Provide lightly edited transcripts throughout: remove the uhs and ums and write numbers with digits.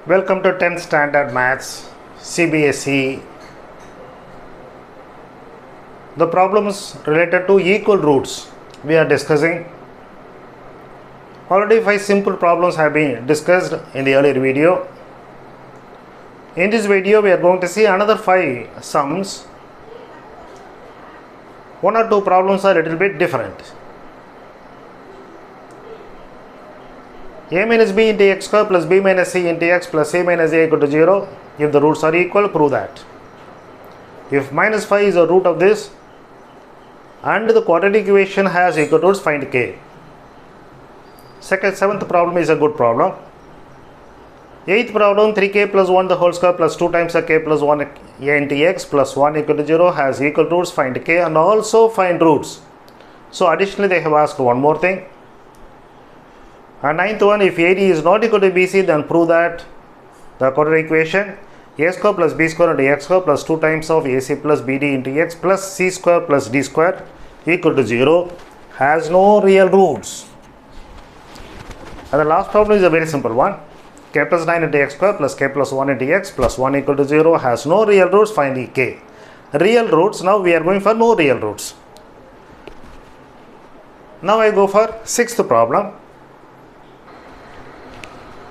Welcome to 10th Standard Maths, CBSE. The problems related to equal roots we are discussing. Already 5 simple problems have been discussed in the earlier video. In this video we are going to see another 5 sums. One or two problems are a little bit different. A minus b into x square plus b minus c into x plus a minus a equal to 0. If the roots are equal, prove that. If minus 5 is a root of this and the quadratic equation has equal roots, find k. Seventh problem is a good problem. Eighth problem, 3k plus 1 the whole square plus 2 times a k plus 1 a into x plus 1 equal to 0 has equal roots, find k and also find roots. So additionally they have asked one more thing. And ninth one, if AD is not equal to BC, then prove that the quadratic equation a square plus b square into x square plus 2 times of ac plus bd into x plus c square plus d square equal to 0 has no real roots. And the last problem is a very simple one. K plus 9 into x square plus k plus 1 into x plus 1 equal to 0 has no real roots, find the k. Real roots, now we are going for no real roots. Now I go for sixth problem.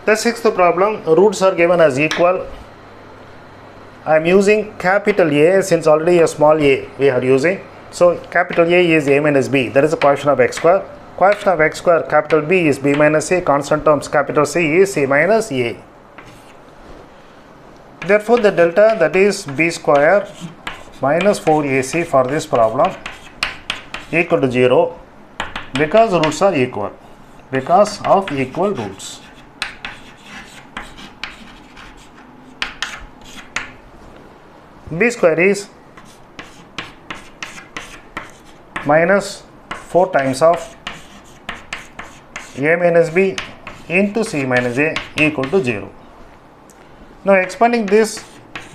The sixth problem, roots are given as equal. I am using capital A since already a small a we are using. So capital A is a minus b, that is the coefficient of x square. Coefficient of x square capital B is b minus a, constant terms capital C is c minus a. Therefore the delta, that is b square minus 4ac for this problem equal to 0 because roots are equal, because of equal roots. B square is minus 4 times of a minus b into c minus a equal to 0. Now expanding this,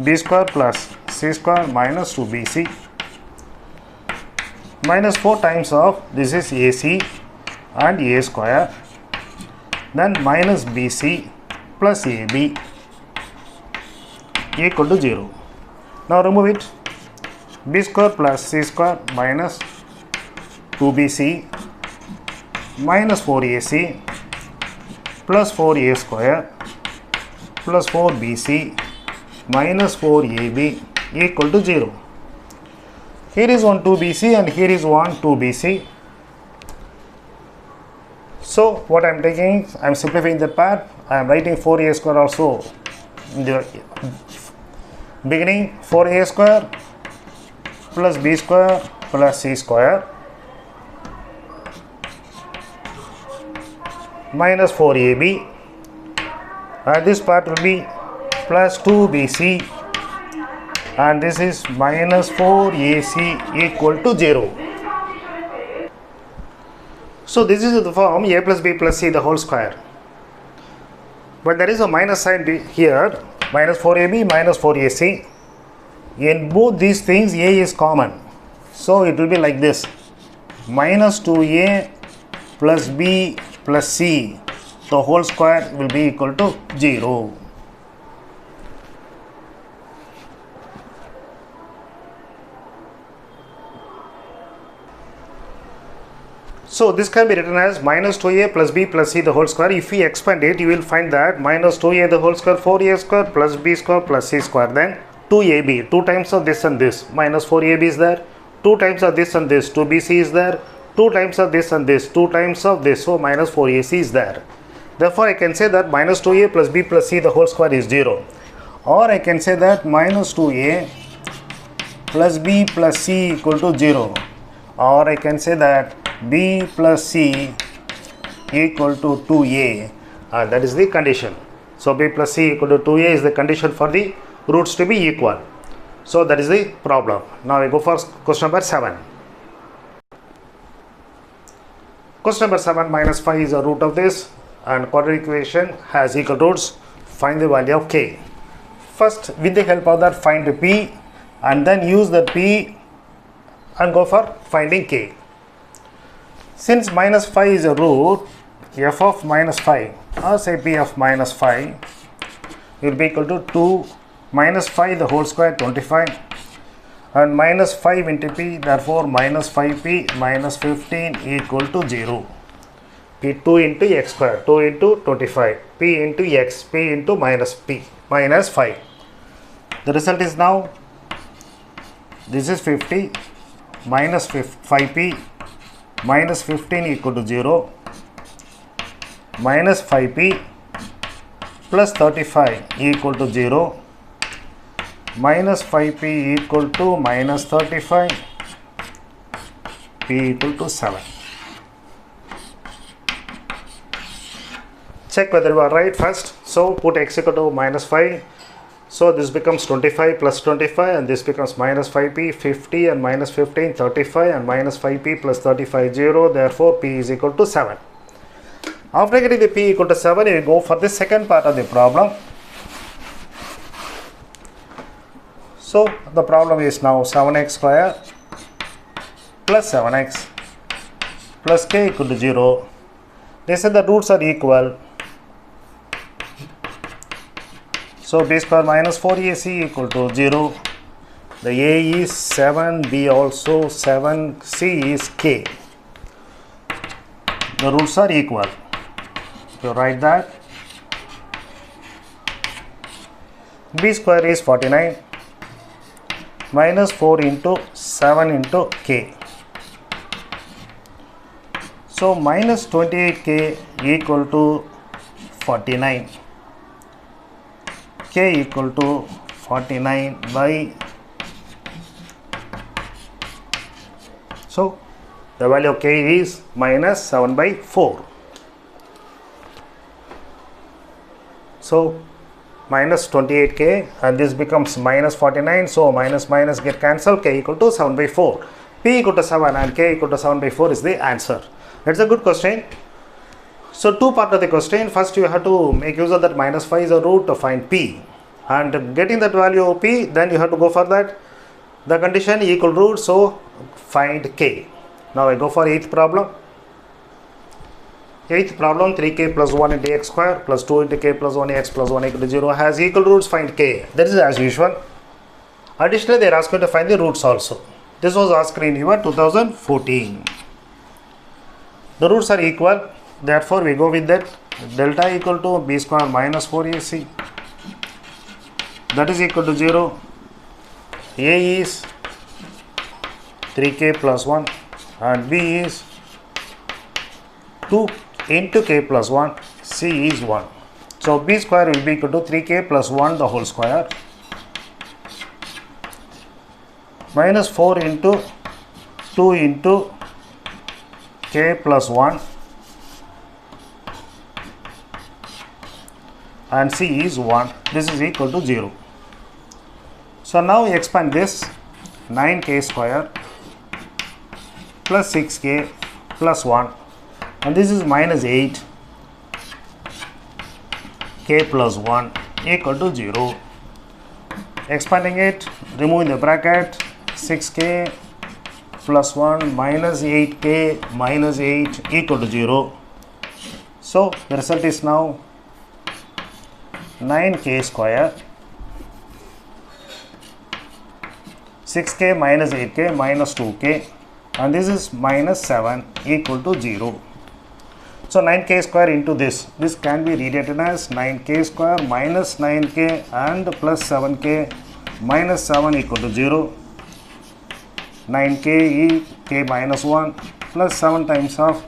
b square plus c square minus 2bc minus 4 times of this is ac and a square, then minus bc plus ab equal to 0. Now remove it. B square plus c square minus 2bc minus 4ac plus 4a square plus 4bc minus 4ab equal to 0. Here is one 2bc and here is one 2bc. So what I am taking, I am simplifying that part. I am writing 4a square also in the beginning. 4a square plus b square plus c square minus 4ab, and this part will be plus 2bc and this is minus 4ac equal to 0. So this is the form a plus b plus c the whole square, but there is a minus sign here, minus 4ab minus 4ac. In both these things a is common, so it will be like this: minus 2a plus b plus c the whole square will be equal to 0. So this can be written as minus 2a plus b plus c the whole square. If we expand it, you will find that minus 2a the whole square, 4a square plus b square plus c square, then 2ab, 2 times of this and this, minus 4ab is there, 2 times of this and this, 2bc is there, 2 times of this and this, 2 times of this, so minus 4ac is there. Therefore I can say that minus 2a plus b plus c the whole square is 0, or I can say that minus 2a plus b plus c equal to 0, or I can say that b plus c equal to 2a, that is the condition. So b plus c equal to 2a is the condition for the roots to be equal. So that is the problem. Now we go for question number 7. Question number 7, minus 5 is a root of this and quadratic equation has equal roots, find the value of k. First, with the help of that, find p and then use the p and go for finding k. Since minus 5 is a root, f of minus 5 or say p of minus 5 will be equal to 2 minus 5 the whole square 25 and minus 5 into p, therefore minus 5p minus 15 equal to 0. P 2 into x square, 2 into 25, p into x, p into minus p minus 5. The result is now this is 50 minus 5p minus 15 equal to 0 minus 5p plus 35 equal to 0 minus 5p equal to minus 35, p equal to 7. Check whether you are right first. So put x equal to minus 5. So this becomes 25 plus 25 and this becomes minus 5p, 50 and minus 15, 35 and minus 5p plus 35, 0. Therefore, p is equal to 7. After getting the p equal to 7, you go for the second part of the problem. So the problem is now 7x square plus 7x plus k equal to 0. They said the roots are equal. So b square minus 4ac equal to 0. The a is 7, b also 7, c is k. The roots are equal. You write that. B square is 49 minus 4 into 7 into k. So minus 28k equal to 49. K equal to 49 by, so the value of k is minus 7 by 4. So minus 28k and this becomes minus 49, so minus minus get cancelled, k equal to 7 by 4. P equal to 7 and k equal to 7 by 4 is the answer. It's a good question. So two part of the question. First you have to make use of that minus 5 is a root to find p, and getting that value of p, then you have to go for that the condition equal root, so find k. Now I go for 8th problem. 8th problem, 3k plus 1 into x square plus 2 into k plus 1 x plus 1 equal to 0 has equal roots, find k. That is as usual. Additionally, they are asked to find the roots also. This was asked in year 2014. The roots are equal. Therefore, we go with that delta equal to b square minus 4ac. That is equal to 0. A is 3k plus 1 and b is 2 into k plus 1, c is 1. So, b square will be equal to 3k plus 1 the whole square minus 4 into 2 into k plus 1 and c is 1. This is equal to 0. So now we expand this 9k square plus 6k plus 1 and this is minus 8 k plus 1 equal to 0. Expanding it, removing the bracket, 6k plus 1 minus 8k minus 8 equal to 0. So the result is now 9k square 6k minus 8k minus 2k and this is minus 7 equal to 0. So 9k square into this can be rewritten as 9k square minus 9k and plus 7k minus 7 equal to 0. 9k is k minus 1 plus 7 times of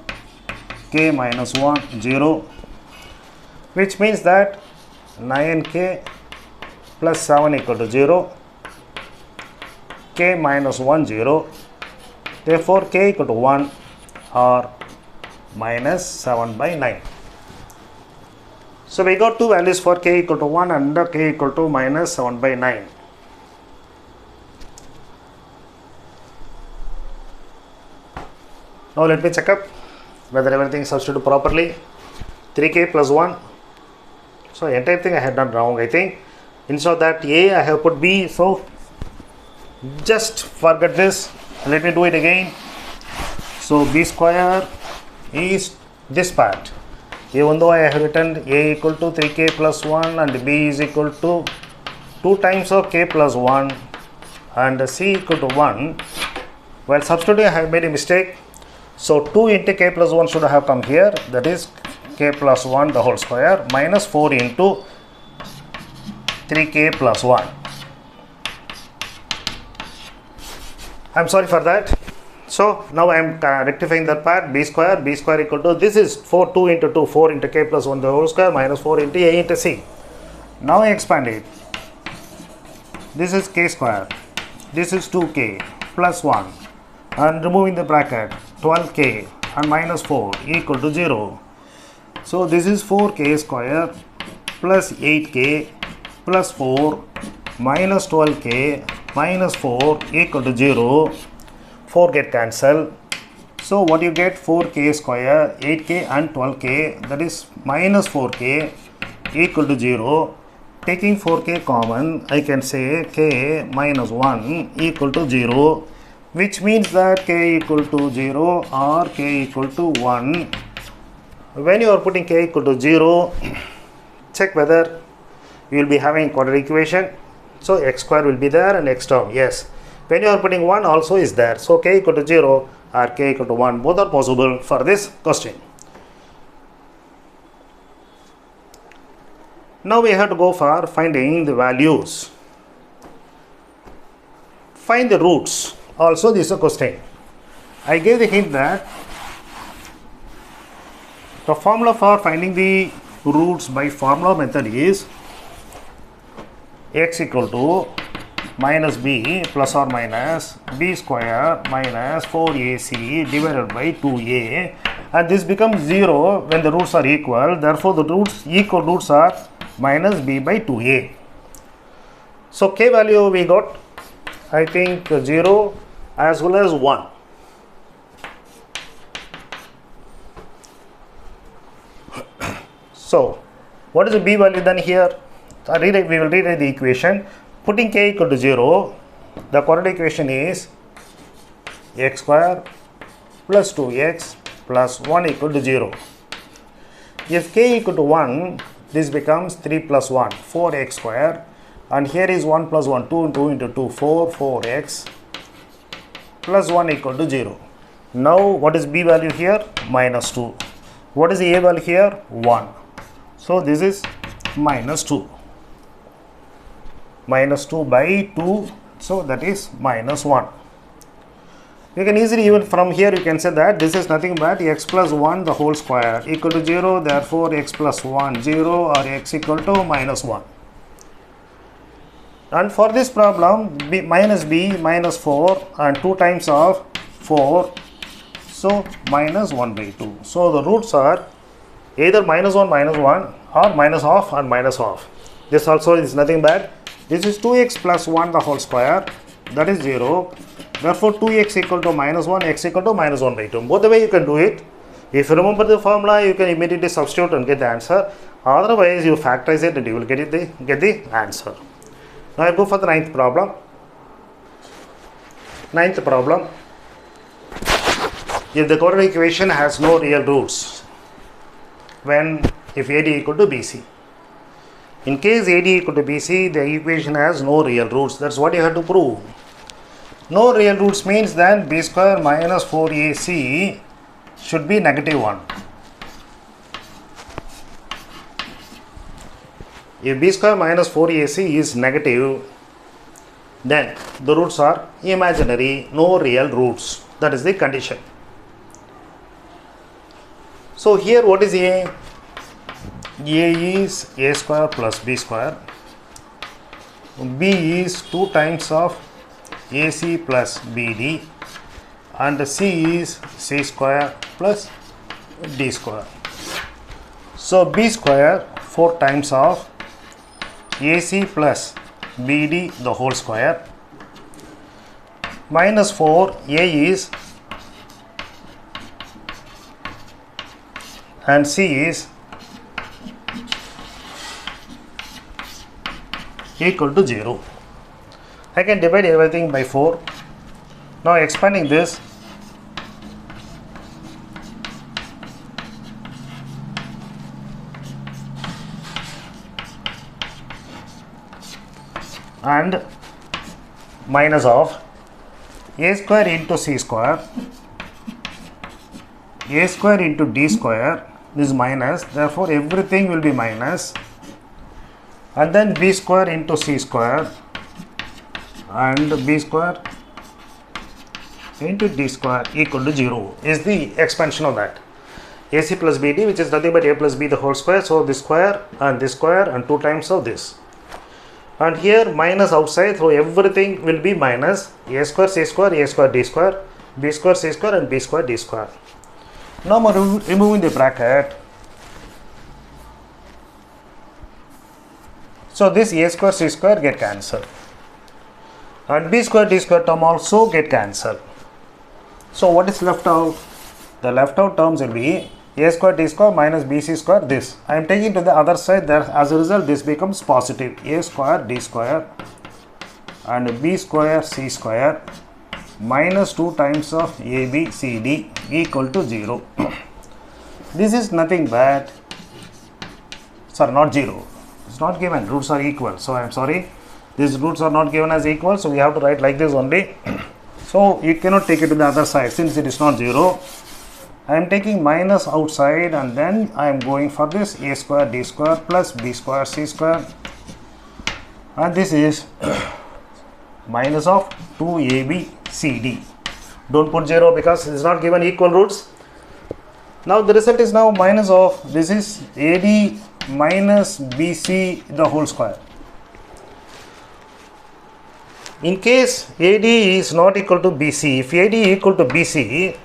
k minus 1 0, which means that 9k plus 7 equal to 0, k minus 1 0, therefore k equal to 1 or minus 7 by 9. So we got two values for k equal to 1 and k equal to minus 7 by 9. Now let me check up whether everything is substituted properly. 3k plus 1. So entire thing I had done wrong, I think. Instead of that a, I have put b. So just forget this. Let me do it again. So b square is this part. Even though I have written a equal to 3k plus 1 and b is equal to 2 times of k plus 1 and c equal to 1, while substituting I have made a mistake. So 2 into k plus 1 should have come here, that is k plus 1 the whole square minus 4 into 3k plus 1. I am sorry for that. So now I am rectifying that part. B square equal to, this is 2 into 2, 4 into k plus 1 the whole square minus 4 into a into c. Now I expand it. This is k square, this is 2k plus 1 and removing the bracket 12k and minus 4 equal to 0. So this is 4k square plus 8k plus 4 minus 12k minus 4 equal to 0. 4 get cancelled. So what you get, 4k square, 8k and 12k, that is minus 4k equal to 0. Taking 4k common, I can say k minus 1 equal to 0, which means that k equal to 0 or k equal to 1. When you are putting k equal to 0, check whether you will be having quadratic equation. So x square will be there and x term, yes. When you are putting 1 also is there. So k equal to 0 or k equal to 1, both are possible for this question. Now we have to go for finding the values. Find the roots. Also this is a question. I gave the hint that the formula for finding the roots by formula method is x equal to minus b plus or minus b square minus 4ac divided by 2a, and this becomes 0 when the roots are equal. Therefore the roots, equal roots are minus b by 2a. So k value we got, I think 0 as well as 1. So what is the b value then here? We will rewrite the equation. Putting k equal to 0, the quadratic equation is x square plus 2x plus 1 equal to 0. If k equal to 1, this becomes 3 plus 1, 4x square, and here is 1 plus 1, 2 into 2, 4x plus 1 equal to 0. Now what is b value here? Minus 2. What is the a value here? 1. So this is minus 2. Minus 2 by 2, so that is minus 1. You can easily, even from here you can say that this is nothing but x plus 1 the whole square equal to 0, therefore x plus 1 0 or x equal to minus 1. And for this problem, minus 4 and 2 times of 4, so minus 1 by 2. So the roots are either minus 1 or minus half and minus half. This also is nothing but, this is 2x plus 1 the whole square, that is 0. Therefore 2x equal to minus 1, x equal to minus 1 by 2. Both the way you can do it. If you remember the formula, you can immediately substitute and get the answer. Otherwise you factorize it and you will get the answer. Now I go for the ninth problem. Ninth problem. If the quadratic equation has no real roots, if AD equal to BC. In case AD equal to BC, the equation has no real roots. That's what you have to prove. No real roots means then b square minus 4ac should be negative 1. If b square minus 4ac is negative, then the roots are imaginary, no real roots. That is the condition. So here what is A? A is a square plus b square. B is 2 times of AC plus BD, and C is C square plus D square. So B square 4 times of AC plus BD the whole square minus 4, A is, and C is equal to 0. I can divide everything by 4. Now expanding this, and minus of a square into c square, a square into d square, this is minus, therefore everything will be minus, and then b square into c square and b square into d square equal to 0 is the expansion of that. AC plus BD, which is nothing but a plus b the whole square, so this square and 2 times of this. And here minus outside, so everything will be minus a square c square, a square d square, b square c square and b square d square. Now I am removing the bracket. So this a square c square get cancelled and b square d square term also get cancelled. So what is left out? The left out terms will be a square d square minus bc square this. I am taking to the other side, there as a result this becomes positive a square d square and b square c square minus 2 times of ab cd equal to 0. This is nothing but, sorry, not 0. It's not given, roots are equal, so I am sorry, these roots are not given as equal, so we have to write like this only. So you cannot take it to the other side since it is not 0. I am taking minus outside and then I am going for this a square d square plus b square c square, and this is minus of 2ab cd. Don't put 0 because it is not given equal roots. Now the result is now minus of, this is AD minus BC the whole square. In case AD is not equal to BC, if AD equal to BC,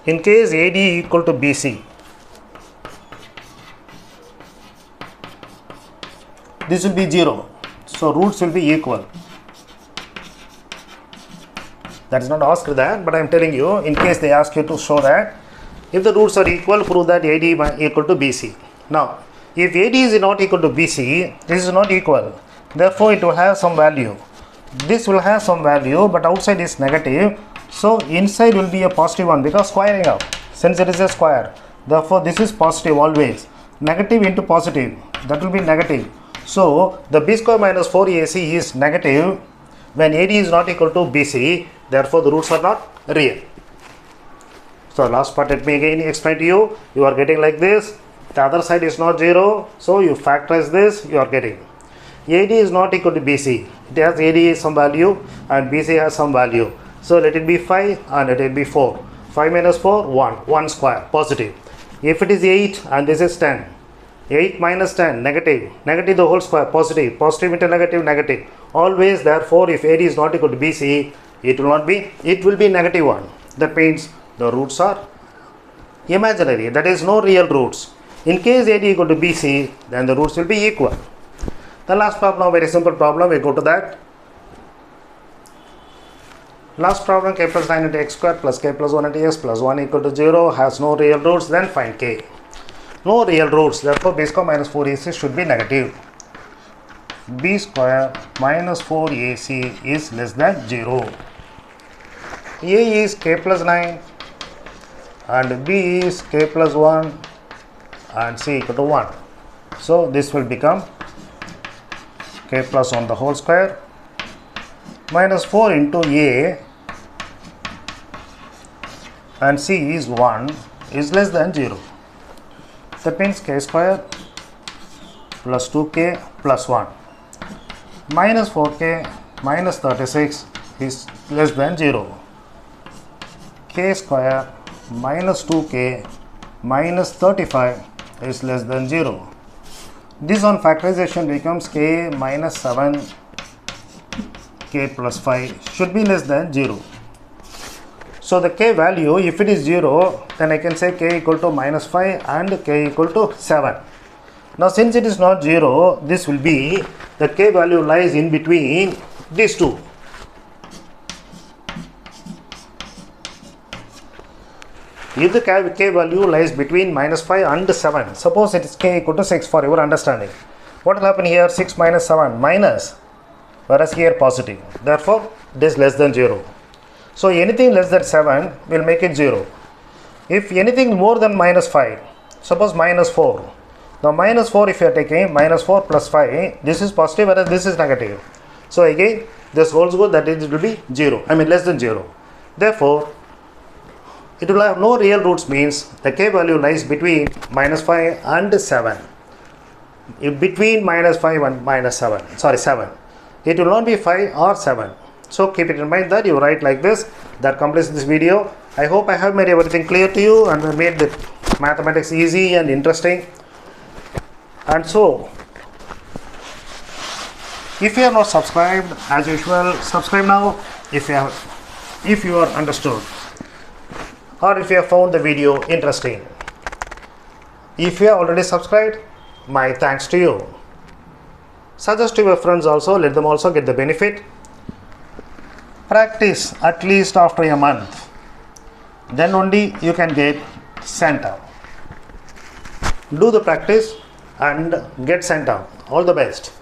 in case AD equal to BC, this will be 0. So roots will be equal. That is not asked that, but I am telling you, in case they ask you to show that, if the roots are equal, prove that AD equal to BC. Now, if AD is not equal to BC, this is not equal. Therefore, it will have some value. This will have some value, but outside is negative. So, inside will be a positive one because squaring up. Since it is a square, therefore, this is positive always. Negative into positive, that will be negative. So, the b square minus 4ac is negative when AD is not equal to BC. Therefore, the roots are not real. So, last part let me again explain to you. You are getting like this. The other side is not 0. So, you factorize this. You are getting AD is not equal to BC. It has AD is some value and BC has some value. So, let it be 5 and let it be 4. 5 minus 4, 1. 1 square, positive. If it is 8 and this is 10. 8 minus 10, negative. Negative the whole square, positive. Positive into negative, negative. Always, therefore, if AD is not equal to BC, it will not be, it will be negative 1. That means the roots are imaginary. That is no real roots. In case AD equal to BC, then the roots will be equal. The last problem, very simple problem, we go to that. Last problem, k plus 9 into x square plus k plus 1 into s plus 1 equal to 0 has no real roots, then find k. No real roots, therefore b square minus 4ac should be negative. B square minus 4ac is less than 0. A is k plus 9 and B is k plus 1 and C equal to 1. So this will become k plus 1 the whole square minus 4 into A and C is 1 is less than 0. That means k square plus 2k plus 1 minus 4k minus 36 is less than 0. K square minus 2k minus 35 is less than 0. This on factorization becomes k minus 7 k plus 5 should be less than 0. So the k value, if it is 0, then I can say k equal to minus 5 and k equal to 7. Now since it is not 0, this will be, the k value lies in between these two. If the k value lies between minus 5 and 7, suppose it is k equal to 6 for your understanding. What will happen here? 6 minus 7 minus, whereas here positive. Therefore, it is less than 0. So anything less than 7 will make it 0. If anything more than minus 5, suppose minus 4. Now minus 4 if you are taking minus 4 plus 5, this is positive whereas this is negative. So again, this whole square, that is, it will be 0, I mean less than 0. Therefore, it will have no real roots, means the k value lies between minus 5 and 7. Between minus 5 and minus 7. Sorry, 7. It will not be 5 or 7. So keep it in mind that you write like this. That completes this video. I hope I have made everything clear to you and made the mathematics easy and interesting. And so, if you are not subscribed, as usual, subscribe now if you are understood, or if you have found the video interesting. If you are already subscribed, my thanks to you. Suggest to your friends also, let them also get the benefit. Practice at least after a month, then only you can get center. Do the practice and get center. All the best.